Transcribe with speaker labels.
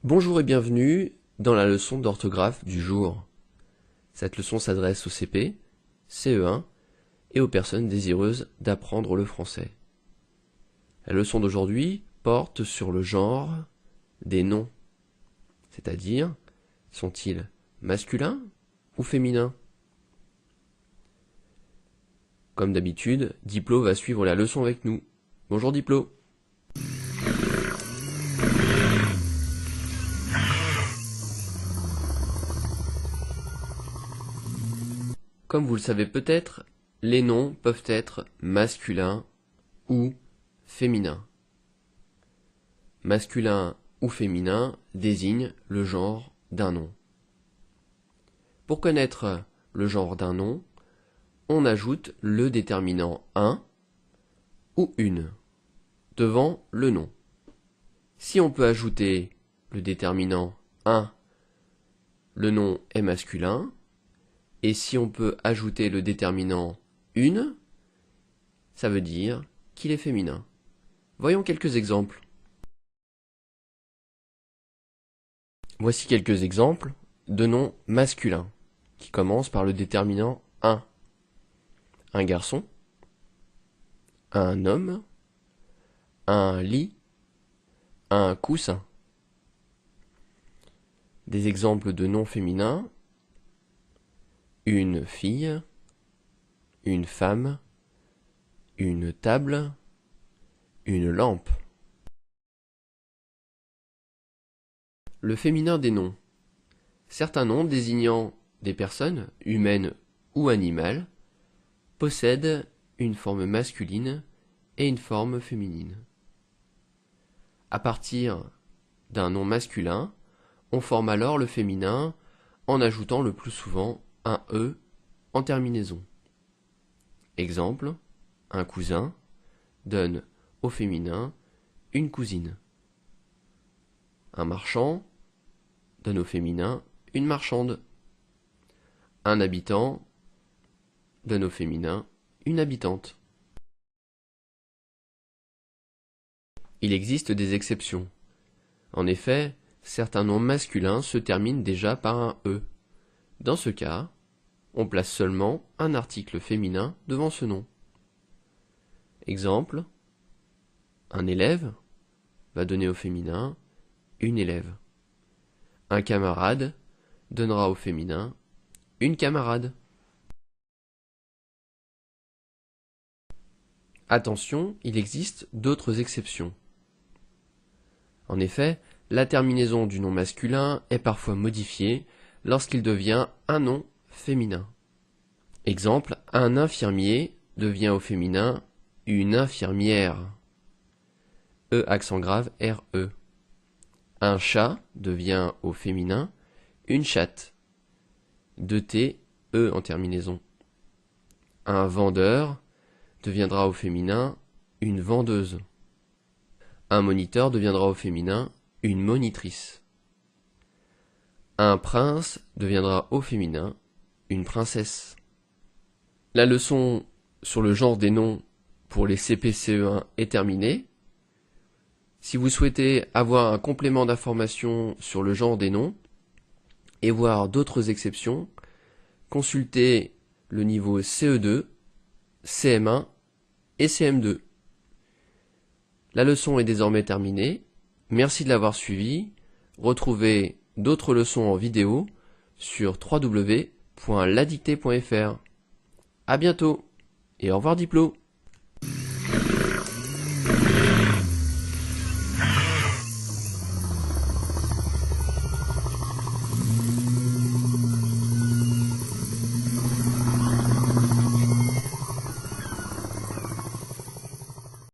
Speaker 1: Bonjour et bienvenue dans la leçon d'orthographe du jour. Cette leçon s'adresse au CP, CE1 et aux personnes désireuses d'apprendre le français. La leçon d'aujourd'hui porte sur le genre des noms, c'est-à-dire sont-ils masculins ou féminins? Comme d'habitude, Diplo va suivre la leçon avec nous. Bonjour Diplo. Comme vous le savez peut-être, les noms peuvent être masculins ou féminins. Masculin ou féminin désigne le genre d'un nom. Pour connaître le genre d'un nom, on ajoute le déterminant un ou une devant le nom. Si on peut ajouter le déterminant un, le nom est masculin, et si on peut ajouter le déterminant une, ça veut dire qu'il est féminin. Voyons quelques exemples. Voici quelques exemples de noms masculins qui commencent par le déterminant un. Un garçon, un homme, un lit, un coussin. Des exemples de noms féminins: une fille, une femme, une table, une lampe. Le féminin des noms. Certains noms désignant des personnes, humaines ou animales, possèdent une forme masculine et une forme féminine. À partir d'un nom masculin, on forme alors le féminin en ajoutant le plus souvent un E en terminaison. Exemple, un cousin donne au féminin une cousine. Un marchand donne au féminin une marchande. Un habitant donne au féminin une habitante. Il existe des exceptions. En effet, certains noms masculins se terminent déjà par un E. Dans ce cas, on place seulement un article féminin devant ce nom. Exemple, un élève va donner au féminin une élève. Un camarade donnera au féminin une camarade. Attention, il existe d'autres exceptions. En effet, la terminaison du nom masculin est parfois modifiée lorsqu'il devient un nom féminin. Exemple, un infirmier devient au féminin une infirmière. E accent grave RE. Un chat devient au féminin une chatte. 2T, E en terminaison. Un vendeur deviendra au féminin une vendeuse. Un moniteur deviendra au féminin une monitrice. Un prince deviendra au féminin une princesse. La leçon sur le genre des noms pour les CP-CE1 est terminée. Si vous souhaitez avoir un complément d'information sur le genre des noms et voir d'autres exceptions, consultez le niveau CE2, CM1 et CM2. La leçon est désormais terminée. Merci de l'avoir suivie. Retrouvez d'autres leçons en vidéo sur www.ladictée.fr. À bientôt et au revoir Diplo.